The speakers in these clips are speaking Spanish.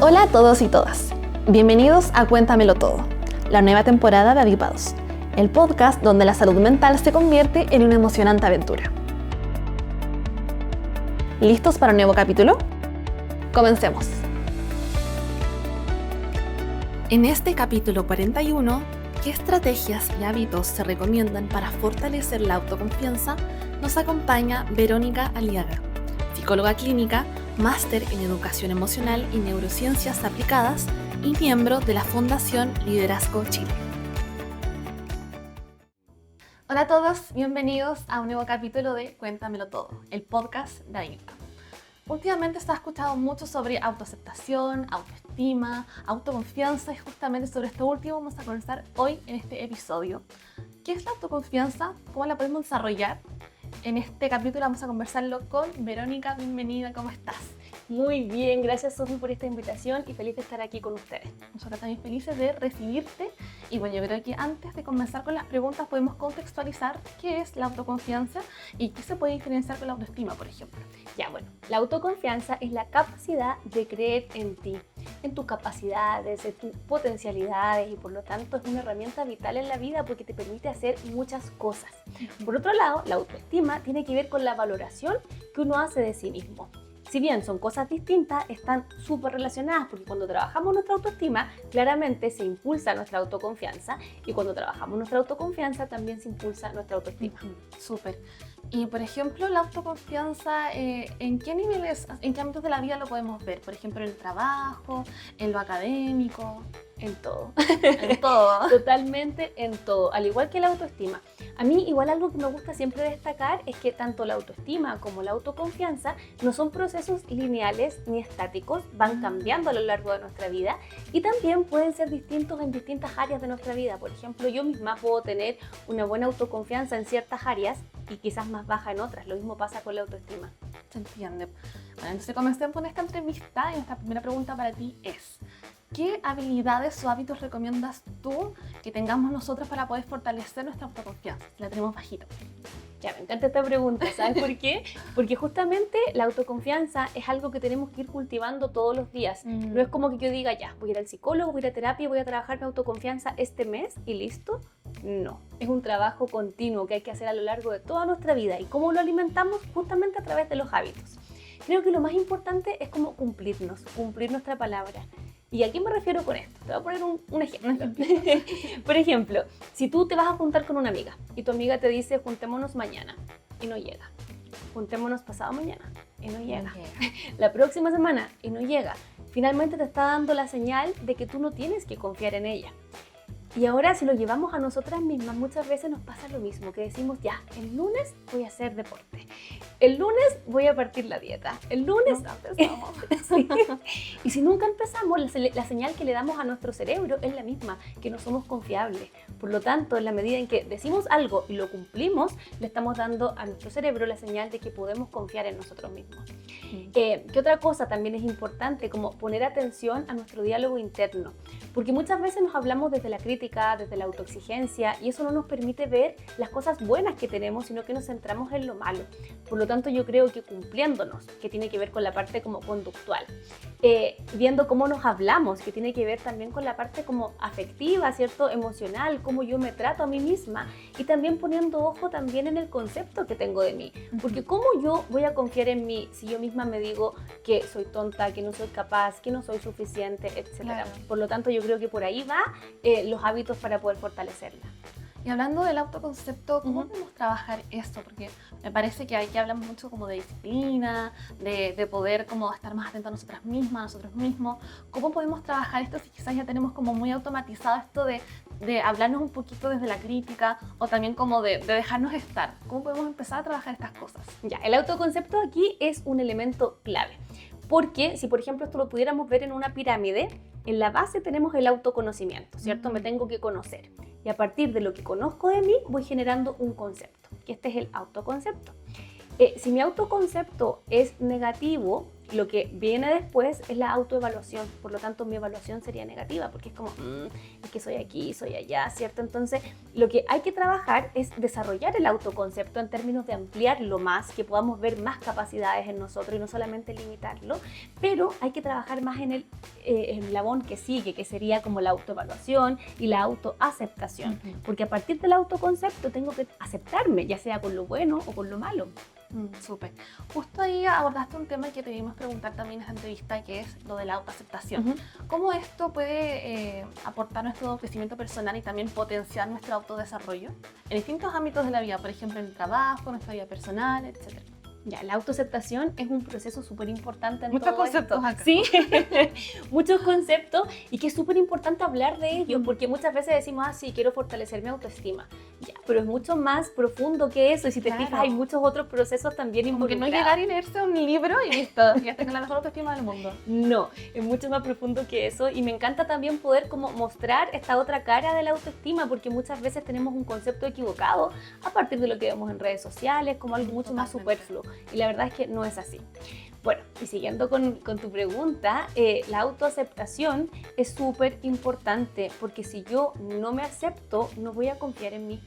Hola a todos y todas. Bienvenidos a Cuéntamelo Todo, la nueva temporada de Avipados, el podcast donde la salud mental se convierte en una emocionante aventura. ¿Listos para un nuevo capítulo? Comencemos. En este capítulo 41, ¿qué estrategias y hábitos se recomiendan para fortalecer la autoconfianza?, nos acompaña Verónica Aliaga, psicóloga clínica, máster en Educación Emocional y Neurociencias Aplicadas y miembro de la Fundación Liderazgo Chile. Hola a todos, bienvenidos a un nuevo capítulo de Cuéntamelo Todo, el podcast de Avipa. Últimamente se ha escuchado mucho sobre autoaceptación, autoestima, autoconfianza y justamente sobre esto último vamos a conversar hoy en este episodio. ¿Qué es la autoconfianza? ¿Cómo la podemos desarrollar? En este capítulo vamos a conversarlo con Verónica. Bienvenida, ¿cómo estás? Muy bien, gracias Sofi por esta invitación y feliz de estar aquí con ustedes. Nosotros también felices de recibirte. Y bueno, yo creo que antes de comenzar con las preguntas podemos contextualizar qué es la autoconfianza y qué se puede diferenciar con la autoestima, por ejemplo. Ya, bueno, la autoconfianza es la capacidad de creer en ti, en tus capacidades, en tus potencialidades y por lo tanto es una herramienta vital en la vida porque te permite hacer muchas cosas. Por otro lado, la autoestima tiene que ver con la valoración que uno hace de sí mismo. Si bien son cosas distintas, están súper relacionadas porque cuando trabajamos nuestra autoestima, claramente se impulsa nuestra autoconfianza y cuando trabajamos nuestra autoconfianza también se impulsa nuestra autoestima. Súper. Y por ejemplo, la autoconfianza, ¿en qué niveles, en qué ámbitos de la vida lo podemos ver? Por ejemplo, en el trabajo, en lo académico. En todo. En todo. Totalmente en todo, al igual que la autoestima. A mí igual algo que me gusta siempre destacar es que tanto la autoestima como la autoconfianza no son procesos lineales ni estáticos, van cambiando a lo largo de nuestra vida y también pueden ser distintos en distintas áreas de nuestra vida. Por ejemplo, yo misma puedo tener una buena autoconfianza en ciertas áreas y quizás más baja en otras. Lo mismo pasa con la autoestima. Se entiende. Bueno, entonces comencemos con esta entrevista y nuestra primera pregunta para ti es: ¿qué habilidades o hábitos recomiendas tú que tengamos nosotros para poder fortalecer nuestra autoconfianza? La tenemos bajita. Ya, me encanta esta pregunta, ¿sabes por qué? Porque justamente la autoconfianza es algo que tenemos que ir cultivando todos los días. No es como que yo diga, ya, voy a ir al psicólogo, voy a ir a terapia, voy a trabajar mi autoconfianza este mes y listo. No, es un trabajo continuo que hay que hacer a lo largo de toda nuestra vida. ¿Y cómo lo alimentamos? Justamente a través de los hábitos. Creo que lo más importante es como cumplir nuestra palabra. ¿Y a qué me refiero con esto? Te voy a poner un ejemplo. Por ejemplo, si tú te vas a juntar con una amiga y tu amiga te dice juntémonos mañana y no llega. Juntémonos pasado mañana y no llega. La próxima semana y no llega. Finalmente te está dando la señal de que tú no tienes que confiar en ella. Y ahora si lo llevamos a nosotras mismas, muchas veces nos pasa lo mismo, que decimos, ya, el lunes voy a hacer deporte, el lunes voy a partir la dieta, el lunes empezamos. Sí. Y si nunca empezamos, la señal que le damos a nuestro cerebro es la misma, que no somos confiables. Por lo tanto, en la medida en que decimos algo y lo cumplimos, le estamos dando a nuestro cerebro la señal de que podemos confiar en nosotros mismos. ¿Qué otra cosa también es importante? Como poner atención a nuestro diálogo interno, porque muchas veces nos hablamos desde la crítica, desde la autoexigencia y eso no nos permite ver las cosas buenas que tenemos, sino que nos centramos en lo malo. Por lo tanto, yo creo que cumpliéndonos, que tiene que ver con la parte como conductual, viendo cómo nos hablamos, que tiene que ver también con la parte como afectiva, ¿cierto? Emocional, cómo yo me trato a mí misma y también poniendo ojo también en el concepto que tengo de mí, porque cómo yo voy a confiar en mí si yo misma me digo que soy tonta, que no soy capaz, que no soy suficiente, etc. Claro. Por lo tanto, yo creo que por ahí va los hábitos para poder fortalecerla. Y hablando del autoconcepto, ¿cómo podemos trabajar esto? Porque me parece que aquí hablamos mucho como de disciplina, de poder como estar más atentos a nosotras mismas, a nosotros mismos. ¿Cómo podemos trabajar esto si quizás ya tenemos como muy automatizado esto de hablarnos un poquito desde la crítica o también como de dejarnos estar? ¿Cómo podemos empezar a trabajar estas cosas? Ya, el autoconcepto aquí es un elemento clave. Porque si por ejemplo esto lo pudiéramos ver en una pirámide, en la base tenemos el autoconocimiento, ¿cierto? Me tengo que conocer. Y a partir de lo que conozco de mí, voy generando un concepto, que este es el autoconcepto. Si mi autoconcepto es negativo, lo que viene después es la autoevaluación. Por lo tanto, mi evaluación sería negativa, porque es como, es que soy aquí, soy allá, ¿cierto? Entonces, lo que hay que trabajar es desarrollar el autoconcepto en términos de ampliarlo más, que podamos ver más capacidades en nosotros y no solamente limitarlo, pero hay que trabajar más en el eslabón que sigue, que sería como la autoevaluación y la autoaceptación. Porque a partir del autoconcepto tengo que aceptarme, ya sea con lo bueno o con lo malo. Súper. Justo ahí abordaste un tema que te dimos preguntar también en esta entrevista, que es lo de la autoaceptación. ¿Cómo esto puede aportar nuestro crecimiento personal y también potenciar nuestro autodesarrollo en distintos ámbitos de la vida? Por ejemplo, en el trabajo, nuestra vida personal, etcétera. Ya, la autoaceptación es un proceso súper importante en Muchos todo conceptos esto. acá. Sí, muchos conceptos y que es súper importante hablar de ellos porque muchas veces decimos, sí, quiero fortalecer mi autoestima. Ya, pero es mucho más profundo que eso y si te fijas hay muchos otros procesos también Como involucrados. que no llegar y leerse un libro y listo, ya estás con la mejor autoestima del mundo. No, es mucho más profundo que eso y me encanta también poder como mostrar esta otra cara de la autoestima porque muchas veces tenemos un concepto equivocado a partir de lo que vemos en redes sociales como algo mucho más superfluo. Y la verdad es que no es así. Bueno, y siguiendo con tu pregunta, la autoaceptación es súper importante porque si yo no me acepto, no voy a confiar en mí.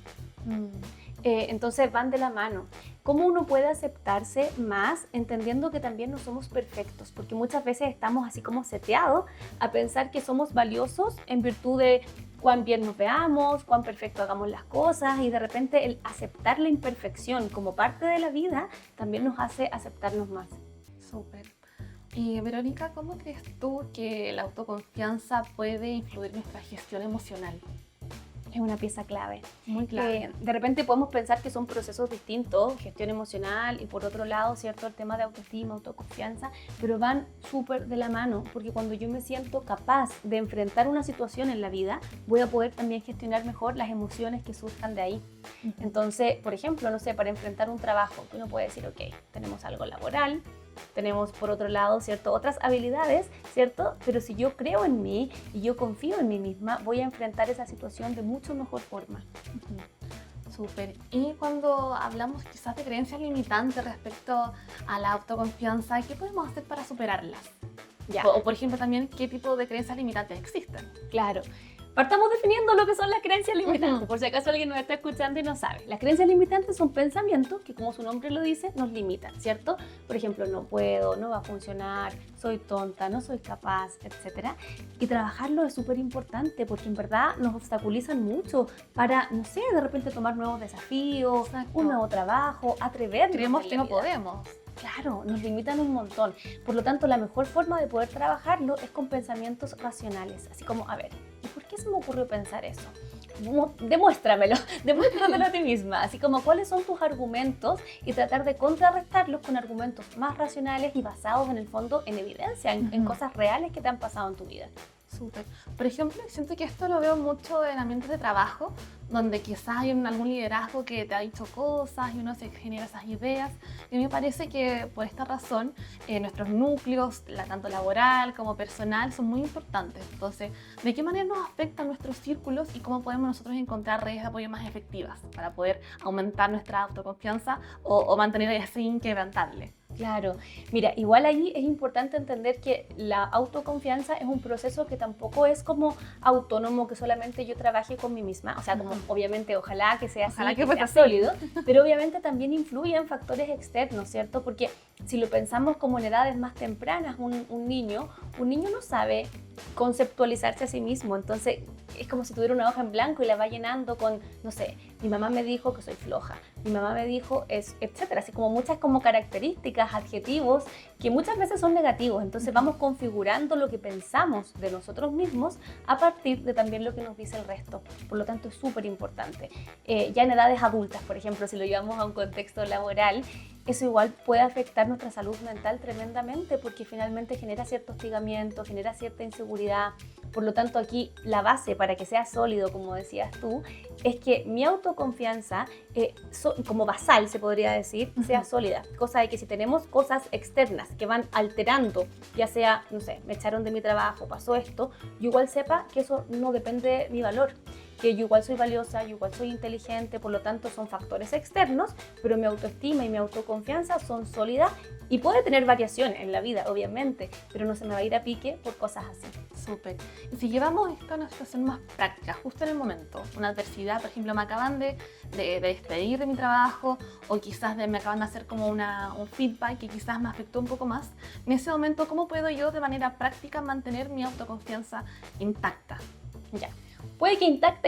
Entonces van de la mano. ¿Cómo uno puede aceptarse más entendiendo que también no somos perfectos? Porque muchas veces estamos así como seteados a pensar que somos valiosos en virtud de cuán bien nos veamos, cuán perfecto hagamos las cosas y de repente el aceptar la imperfección como parte de la vida también nos hace aceptarnos más. Súper. Y Verónica, ¿cómo crees tú que la autoconfianza puede influir en nuestra gestión emocional? Es una pieza clave. Muy clave. De repente podemos pensar que son procesos distintos, gestión emocional y por otro lado, ¿cierto? El tema de autoestima, autoconfianza, pero van súper de la mano porque cuando yo me siento capaz de enfrentar una situación en la vida, voy a poder también gestionar mejor las emociones que surjan de ahí. Entonces, por ejemplo, no sé, para enfrentar un trabajo, uno puede decir, ok, tenemos algo laboral, tenemos por otro lado, ¿cierto? Otras habilidades, ¿cierto? Pero si yo creo en mí y yo confío en mí misma, voy a enfrentar esa situación de mucho mejor forma. Súper. Y cuando hablamos quizás de creencias limitantes respecto a la autoconfianza, ¿qué podemos hacer para superarlas? Ya. O por ejemplo también, ¿qué tipo de creencias limitantes existen? Claro. Partamos definiendo lo que son las creencias limitantes, por si acaso alguien nos está escuchando y no sabe. Las creencias limitantes son pensamientos que, como su nombre lo dice, nos limitan, ¿cierto? Por ejemplo, no puedo, no va a funcionar, soy tonta, no soy capaz, etc. Y trabajarlo es súper importante porque en verdad nos obstaculizan mucho para, no sé, de repente tomar nuevos desafíos, un nuevo trabajo, atrevernos. Creemos que no podemos. Claro, nos limitan un montón. Por lo tanto, la mejor forma de poder trabajarlo es con pensamientos racionales. Así como, a ver, ¿y por qué se me ocurrió pensar eso? Demuéstramelo a ti misma. Así como, ¿cuáles son tus argumentos? Y tratar de contrarrestarlos con argumentos más racionales y basados en el fondo en evidencia, en cosas reales que te han pasado en tu vida. Súper. Por ejemplo, siento que esto lo veo mucho en ambientes de trabajo, donde quizás hay algún liderazgo que te ha dicho cosas y uno se genera esas ideas. Y a mí me parece que por esta razón nuestros núcleos, tanto laboral como personal, son muy importantes. Entonces, ¿de qué manera nos afectan nuestros círculos y cómo podemos nosotros encontrar redes de apoyo más efectivas para poder aumentar nuestra autoconfianza o mantener así inquebrantable? Claro, mira, igual ahí es importante entender que la autoconfianza es un proceso que tampoco es como autónomo, que solamente yo trabaje con mí misma, o sea, como obviamente ojalá que sea así, que sea sólido, pero obviamente también influyen factores externos, ¿cierto? Porque si lo pensamos como en edades más tempranas, un niño no sabe conceptualizarse a sí mismo, entonces es como si tuviera una hoja en blanco y la va llenando con, no sé, mi mamá me dijo que soy floja, mi mamá me dijo, etcétera, así como muchas como características, adjetivos que muchas veces son negativos, entonces vamos configurando lo que pensamos de nosotros mismos a partir de también lo que nos dice el resto, por lo tanto es súper importante. Ya en edades adultas, por ejemplo, si lo llevamos a un contexto laboral, eso igual puede afectar nuestra salud mental tremendamente porque finalmente genera cierto hostigamiento, genera cierta inseguridad. Por lo tanto, aquí la base para que sea sólido, como decías tú, es que mi autoconfianza, como basal se podría decir, sea sólida. Cosa de que si tenemos cosas externas que van alterando, ya sea, no sé, me echaron de mi trabajo, pasó esto, yo igual sepa que eso no depende de mi valor. que yo igual soy valiosa, yo igual soy inteligente, por lo tanto son factores externos, pero mi autoestima y mi autoconfianza son sólidas y puede tener variaciones en la vida, obviamente, pero no se me va a ir a pique por cosas así. Súper. Y si llevamos esto a una situación más práctica, justo en el momento, una adversidad, por ejemplo, me acaban de despedir de mi trabajo o quizás me acaban de hacer como un feedback que quizás me afectó un poco más, en ese momento, ¿cómo puedo yo de manera práctica mantener mi autoconfianza intacta? Ya. Puede que intacta,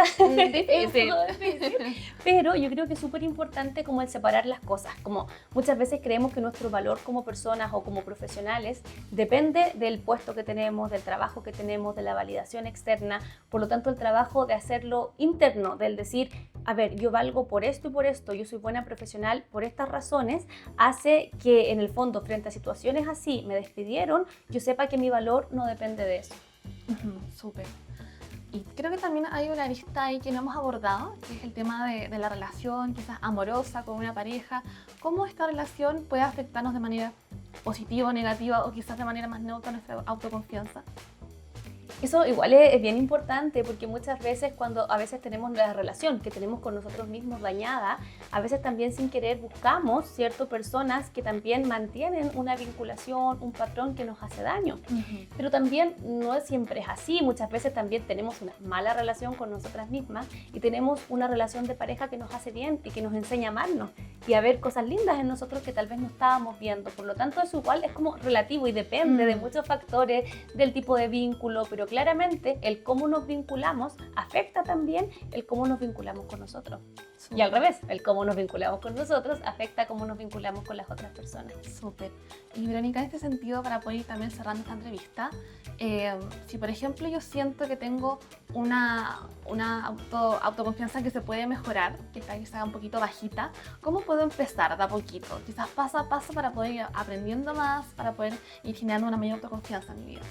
es un poco difícil, pero yo creo que es súper importante como el separar las cosas. Como muchas veces creemos que nuestro valor como personas o como profesionales depende del puesto que tenemos, del trabajo que tenemos, de la validación externa. Por lo tanto, el trabajo de hacerlo interno, del decir, a ver, yo valgo por esto y por esto, yo soy buena profesional por estas razones, hace que en el fondo, frente a situaciones así, me despidieron, yo sepa que mi valor no depende de eso. Súper. Y creo que también hay una arista ahí que no hemos abordado, que es el tema de la relación quizás amorosa con una pareja. ¿Cómo esta relación puede afectarnos de manera positiva o negativa o quizás de manera más neutra nuestra autoconfianza? Eso igual es bien importante porque muchas veces cuando a veces tenemos la relación que tenemos con nosotros mismos dañada, a veces también sin querer buscamos, ¿cierto?, personas que también mantienen una vinculación, un patrón que nos hace daño. Pero también no siempre es así, muchas veces también tenemos una mala relación con nosotras mismas y tenemos una relación de pareja que nos hace bien y que nos enseña a amarnos y a ver cosas lindas en nosotros que tal vez no estábamos viendo. Por lo tanto, eso igual es como relativo y depende de muchos factores, del tipo de vínculo, pero claramente el cómo nos vinculamos afecta también el cómo nos vinculamos con nosotros. Y al revés, el cómo nos vinculamos con nosotros afecta cómo nos vinculamos con las otras personas. Súper. Y Verónica, en este sentido, para poder ir también cerrando esta entrevista, si por ejemplo yo siento que tengo una autoconfianza que se puede mejorar, que está quizá un poquito bajita, ¿cómo puedo empezar de a poquito? Quizás paso a paso para poder ir aprendiendo más, para poder ir generando una mayor autoconfianza en mi vida.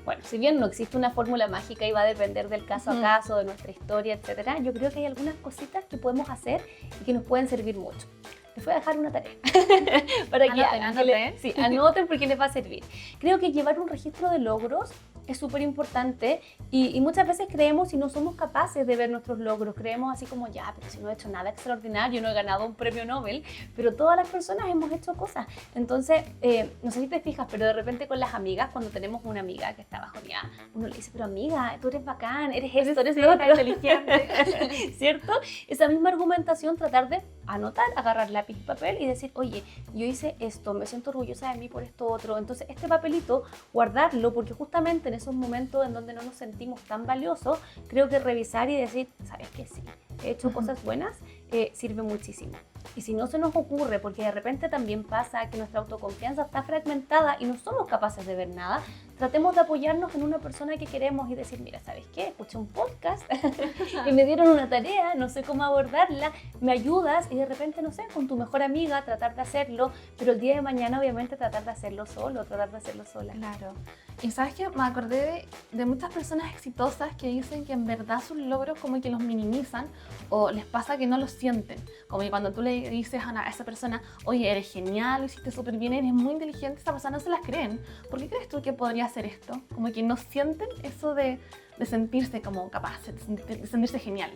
Bueno, si bien no existe una fórmula mágica y va a depender del caso a caso, de nuestra historia, etcétera, yo creo que hay algunas cositas que podemos hacer y que nos pueden servir mucho. Les voy a dejar una tarea para que anoten porque les va a servir. Creo que llevar un registro de logros es súper importante y muchas veces creemos y no somos capaces de ver nuestros logros. Creemos así como, ya, pero si no he hecho nada extraordinario, no he ganado un premio Nobel, pero todas las personas hemos hecho cosas. Entonces, no sé si te fijas, pero de repente con las amigas, cuando tenemos una amiga que está bajoneada, uno le dice, pero amiga, tú eres bacán, eres esto, eres lo otro, inteligente, ¿cierto? Esa misma argumentación, tratar de anotar, agarrar lápiz y papel y decir, oye, yo hice esto, me siento orgullosa de mí por esto otro. Entonces, este papelito, guardarlo, porque justamente en esos momentos en donde no nos sentimos tan valiosos, creo que revisar y decir, ¿sabes qué? Sí, he hecho cosas buenas, sirve muchísimo. Y si no se nos ocurre, porque de repente también pasa que nuestra autoconfianza está fragmentada y no somos capaces de ver nada, tratemos de apoyarnos en una persona que queremos y decir, mira, ¿sabes qué? Escuché un podcast y me dieron una tarea, no sé cómo abordarla, me ayudas y de repente, no sé, con tu mejor amiga tratar de hacerlo, pero el día de mañana obviamente tratar de hacerlo solo, tratar de hacerlo sola. Claro. Y sabes que me acordé de muchas personas exitosas que dicen que en verdad sus logros como que los minimizan o les pasa que no los sienten. Como que cuando tú le dices a esa persona, oye, eres genial, lo hiciste súper bien, eres muy inteligente, esa persona no se las creen. ¿Por qué crees tú que podría hacer esto? Como que no sienten eso de sentirse como capaz, de sentirse genial.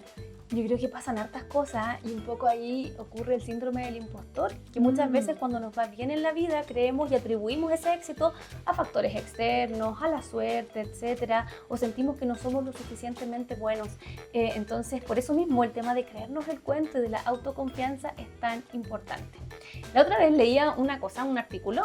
Yo creo que pasan hartas cosas y un poco ahí ocurre el síndrome del impostor, que muchas veces cuando nos va bien en la vida creemos y atribuimos ese éxito a factores externos, a la suerte, etcétera, o sentimos que no somos lo suficientemente buenos. Entonces, por eso mismo el tema de creernos el cuento y de la autoconfianza es tan importante. La otra vez leía una cosa, un artículo,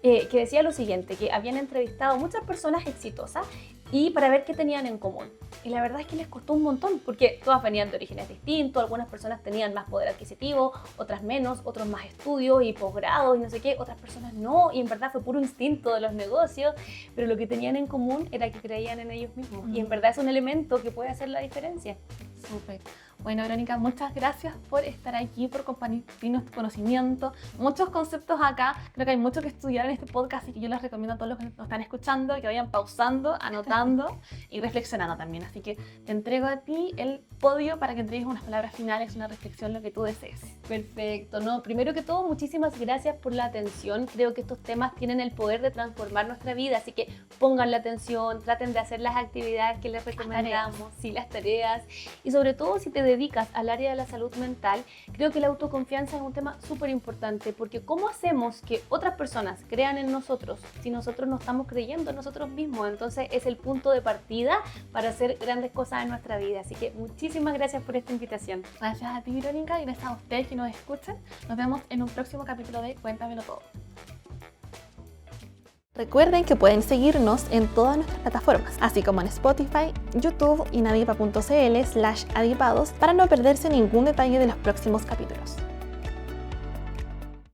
que decía lo siguiente, que habían entrevistado muchas personas exitosas y para ver qué tenían en común. Y la verdad es que les costó un montón, porque todas venían de orígenes distintos, algunas personas tenían más poder adquisitivo, otras menos, otros más estudios y posgrados y no sé qué, otras personas no, y en verdad fue puro instinto de los negocios, pero lo que tenían en común era que creían en ellos mismos, y en verdad es un elemento que puede hacer la diferencia. Súper. Bueno, Verónica, muchas gracias por estar aquí, por compartirnos tu conocimiento, muchos conceptos acá. Creo que hay mucho que estudiar en este podcast y que yo les recomiendo a todos los que nos están escuchando que vayan pausando, anotando y reflexionando también. Así que te entrego a ti el podio para que entregues unas palabras finales, una reflexión, lo que tú desees. Perfecto. No, primero que todo, muchísimas gracias por la atención. Creo que estos temas tienen el poder de transformar nuestra vida, así que pongan la atención, traten de hacer las actividades que les recomendamos, sí, las tareas, y sobre todo si te dedicas al área de la salud mental, creo que la autoconfianza es un tema súper importante, porque ¿cómo hacemos que otras personas crean en nosotros si nosotros no estamos creyendo en nosotros mismos? Entonces es el punto de partida para hacer grandes cosas en nuestra vida, así que muchísimas gracias por esta invitación. Gracias a ti, Verónica, y gracias a ustedes que nos escuchan. Nos vemos en un próximo capítulo de Cuéntamelo Todo. Recuerden que pueden seguirnos en todas nuestras plataformas, así como en Spotify, YouTube y nadipa.cl/adipados para no perderse ningún detalle de los próximos capítulos.